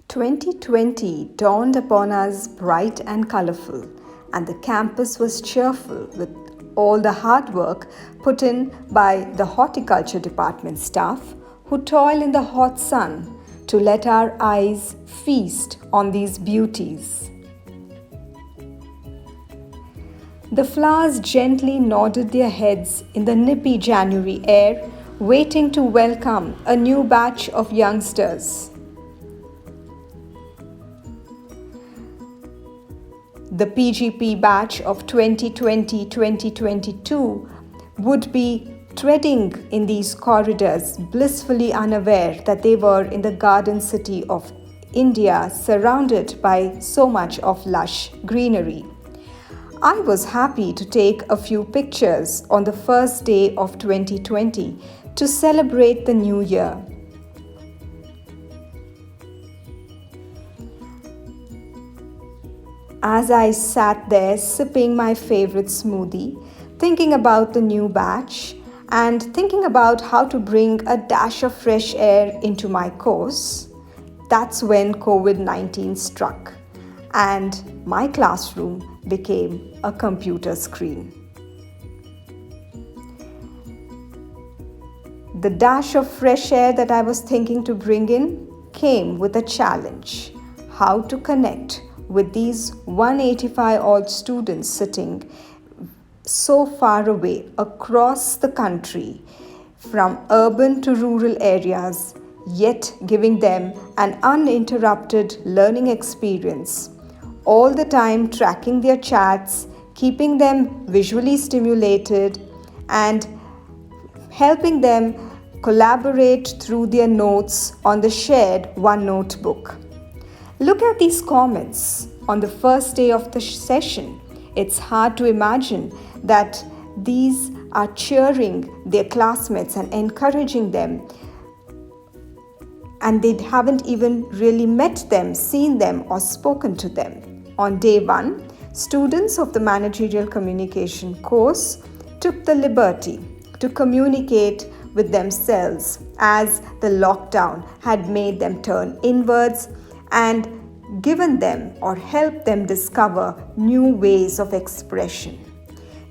2020 dawned upon us bright and colorful, and the campus was cheerful with all the hard work put in by the horticulture department staff who toil in the hot sun to let our eyes feast on these beauties. The flowers gently nodded their heads in the nippy January air, waiting to welcome a new batch of youngsters. The PGP batch of 2020-2022 would be treading in these corridors, blissfully unaware that they were in the garden city of India, surrounded by so much of lush greenery. I was happy to take a few pictures on the first day of 2020 to celebrate the new year. As I sat there sipping my favorite smoothie, thinking about the new batch and thinking about how to bring a dash of fresh air into my course, that's when COVID-19 struck and my classroom became a computer screen. The dash of fresh air that I was thinking to bring in came with a challenge: how to connect with these 185 odd students sitting so far away across the country, from urban to rural areas, yet giving them an uninterrupted learning experience, all the time tracking their chats, keeping them visually stimulated, and helping them collaborate through their notes on the shared OneNote book. Look at these comments on the first day of the session. It's hard to imagine that these are cheering their classmates and encouraging them, and they haven't even really met them, seen them, or spoken to them. On day one, students of the Managerial Communication course took the liberty to communicate with themselves as the lockdown had made them turn inwards and given them or helped them discover new ways of expression.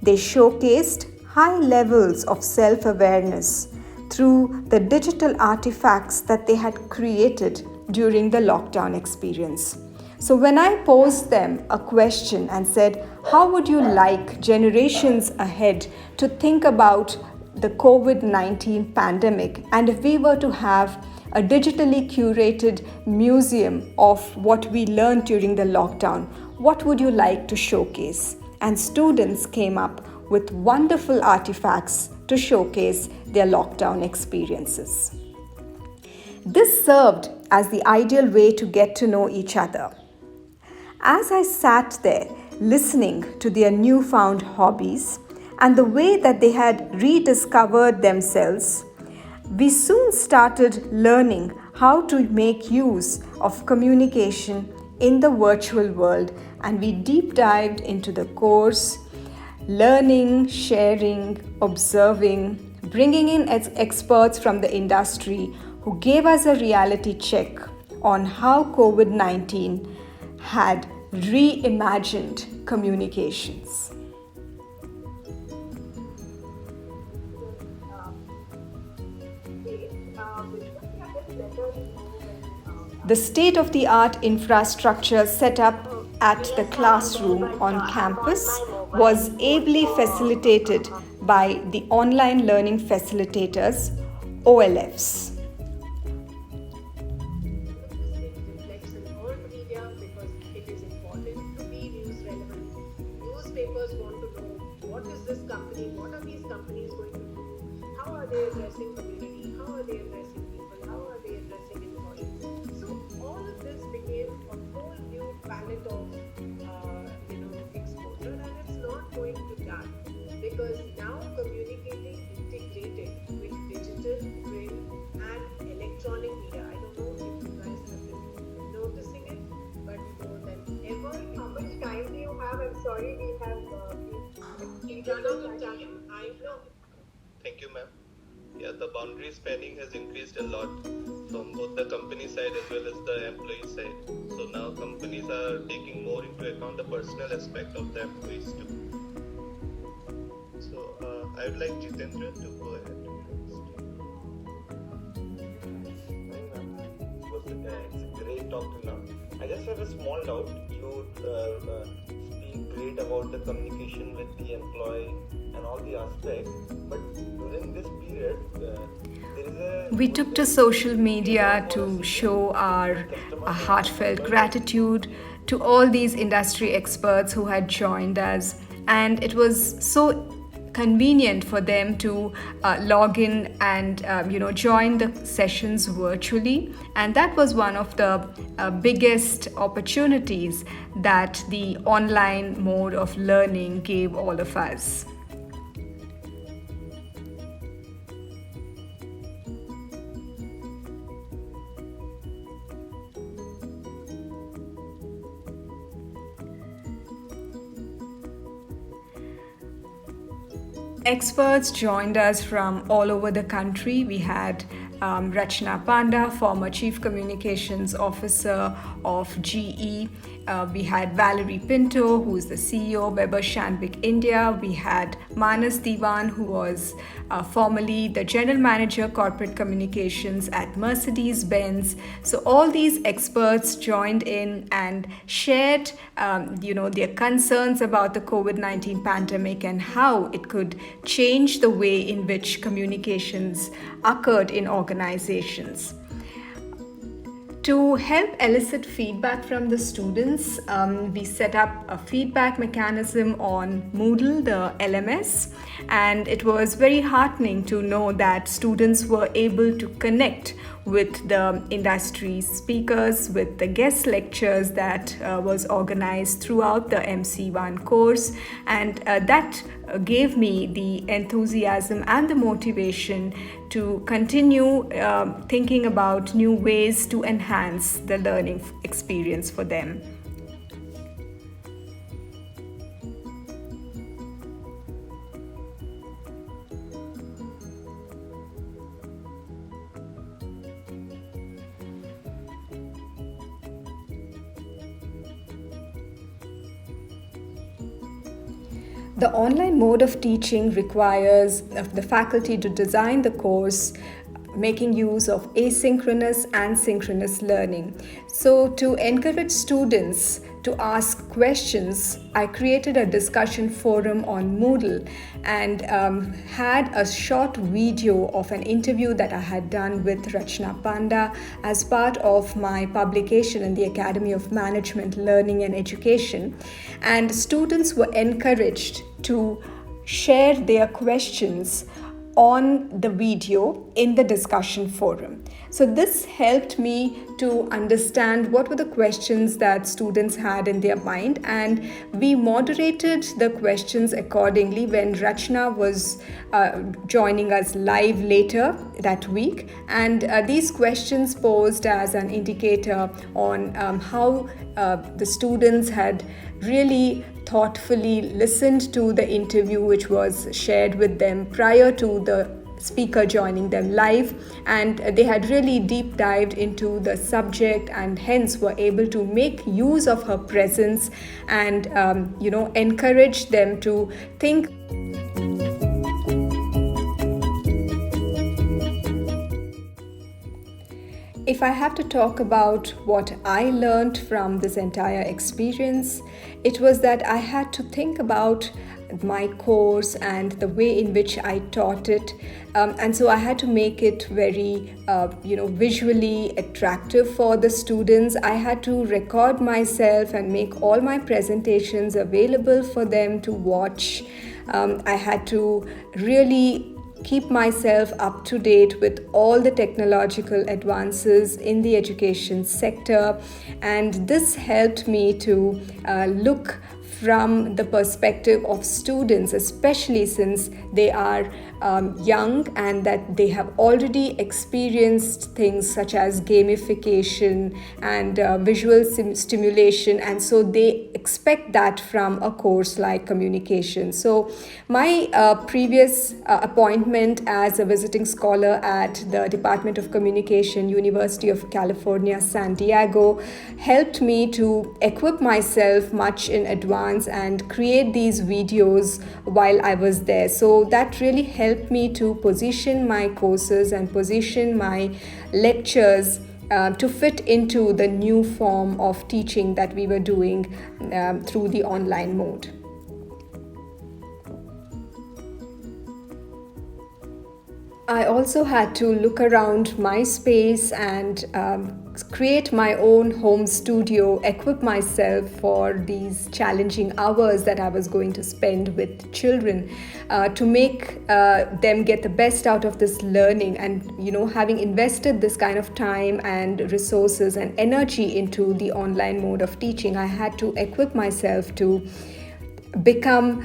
They showcased high levels of self-awareness through the digital artifacts that they had created during the lockdown experience. So when I posed them a question and said, how would you like generations ahead to think about the COVID-19 pandemic, and if we were to have a digitally curated museum of what we learned during the lockdown, what would you like to showcase? And students came up with wonderful artifacts to showcase their lockdown experiences. This served as the ideal way to get to know each other. As I sat there listening to their newfound hobbies and the way that they had rediscovered themselves, we soon started learning how to make use of communication in the virtual world, and we deep dived into the course, learning, sharing, observing, bringing in experts from the industry who gave us a reality check on how COVID-19 had reimagined communications. The state-of-the-art infrastructure set up at the classroom on campus was ably facilitated by the online learning facilitators, OLFs. Newspapers want to know what is this company, what are these companies going to do, how are they addressing community, how are they addressing people, how are they addressing employees. So all of this became a whole new palette of exposure, and it's not going to die because now communicating integrated with digital, print and electronic media. I don't know if you guys have been noticing it, but more than ever. How much time do you have? I'm sorry, we have run out of time. I know. Thank you, ma'am. Yeah, the boundary spanning has increased a lot. from both the company side as well as the employee side. So now companies are taking more into account the personal aspect of the employees too. So I would like Jitendra to go ahead. It's a great talk till now. I just have a small doubt. You speak great about the communication with the employee and all the aspects, but during this period, there is a... We took to social media to show our heartfelt gratitude to all these industry experts who had joined us, and it was so convenient for them to log in and join the sessions virtually, and that was one of the biggest opportunities that the online mode of learning gave all of us. Experts joined us from all over the country. We had Rachna Panda, former Chief Communications Officer of GE. We had Valerie Pinto, who is the CEO of Weber Shandvik India. We had Manas Diwan, who was formerly the General Manager Corporate Communications at Mercedes-Benz. So all these experts joined in and shared their concerns about the COVID-19 pandemic and how it could change the way in which communications occurred in organizations. To help elicit feedback from the students, we set up a feedback mechanism on Moodle, the LMS, and it was very heartening to know that students were able to connect with the industry speakers, with the guest lectures that was organized throughout the MC1 course, and that gave me the enthusiasm and the motivation to continue thinking about new ways to enhance the learning experience for them. The online mode of teaching requires the faculty to design the course making use of asynchronous and synchronous learning. So to encourage students to ask questions, I created a discussion forum on Moodle and had a short video of an interview that I had done with Rachna Panda as part of my publication in the Academy of Management, Learning and Education. And students were encouraged to share their questions on the video in the discussion forum. So this helped me to understand what were the questions that students had in their mind, and we moderated the questions accordingly when Rachna was joining us live later that week, and these questions posed as an indicator on how the students had really thoughtfully listened to the interview which was shared with them prior to the speaker joining them live, and they had really deep dived into the subject and hence were able to make use of her presence and encourage them to think. If I have to talk about what I learned from this entire experience, it was that I had to think about my course and the way in which I taught it, and so I had to make it very visually attractive for the students. I had to record myself and make all my presentations available for them to watch. I had to really keep myself up to date with all the technological advances in the education sector, and this helped me to look from the perspective of students, especially since they are young and that they have already experienced things such as gamification and visual stimulation, and so they expect that from a course like communication. So my previous appointment as a visiting scholar at the Department of Communication, University of California, San Diego, helped me to equip myself much in advance and create these videos while I was there. So that really helped me to position my courses and position my lectures to fit into the new form of teaching that we were doing through the online mode. I also had to look around my space and create my own home studio, equip myself for these challenging hours that I was going to spend with children to make them get the best out of this learning. And, having invested this kind of time and resources and energy into the online mode of teaching, I had to equip myself to become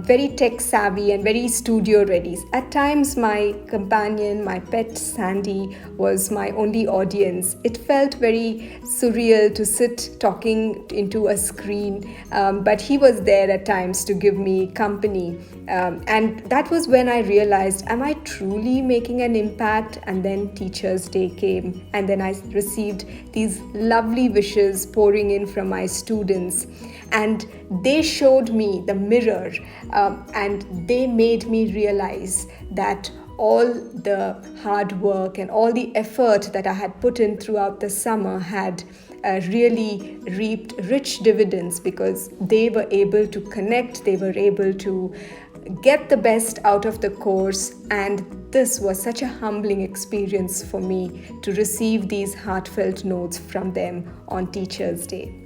very tech savvy and very studio ready. At times my companion, my pet Sandy, was my only audience. It felt very surreal to sit talking into a screen, but he was there at times to give me company, and that was when I realized, am I truly making an impact? And then Teachers Day came, and then I received these lovely wishes pouring in from my students, and they showed me the mirror, and they made me realize that all the hard work and all the effort that I had put in throughout the summer had really reaped rich dividends, because they were able to connect, they were able to get the best out of the course. And this was such a humbling experience for me to receive these heartfelt notes from them on Teachers' Day.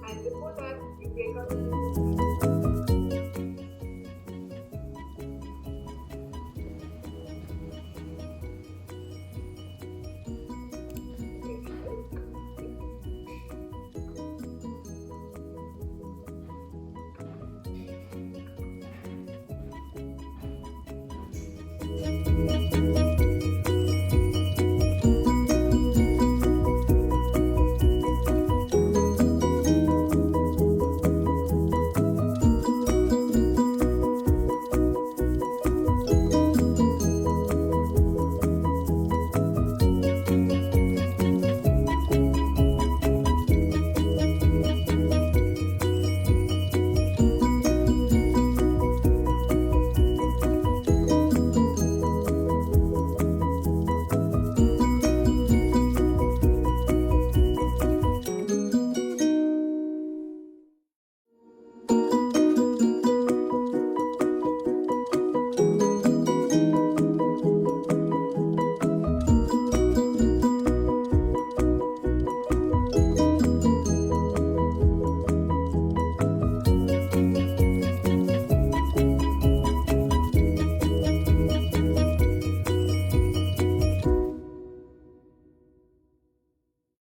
And before that, we break out